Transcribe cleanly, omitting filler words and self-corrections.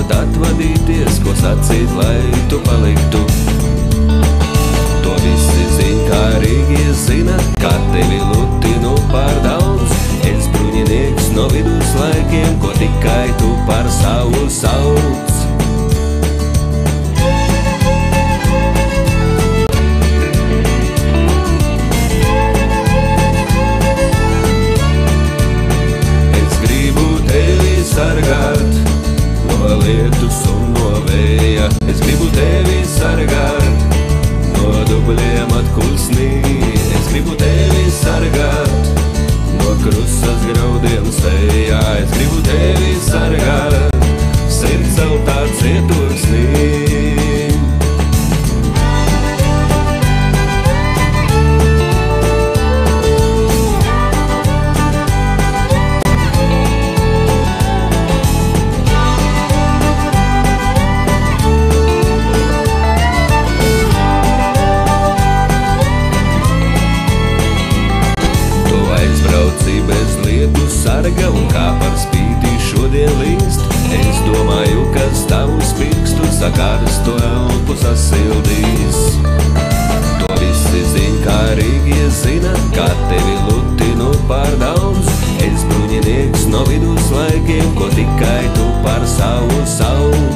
varot atvadīties, ko sacīt, lai tu paliktu. To visi zin, kā Rīgie zina, kā tevi lutinu par daudz. Es bruņinieks no viduslaikiem, ko tikai tu par savu sauc. Sargāt no lietus un no vēja. Es gribu tevi sargāt no dubļiem atkulsnī. Es gribu tevi sargāt no krusas graudiem sejā. Es gribu tevi sargāt sirds celtā cietoksnī. Bez lietu sarga un kā par spīti šodien līst. Es domāju, ka tavus pirkstus sakārsto elpu sasildīs. To visi zin, kā Rīgie zina, kā tevi lutinu par daudz. Es bruņinieks no viduslaikiem, ko tikai tu par savu sauc.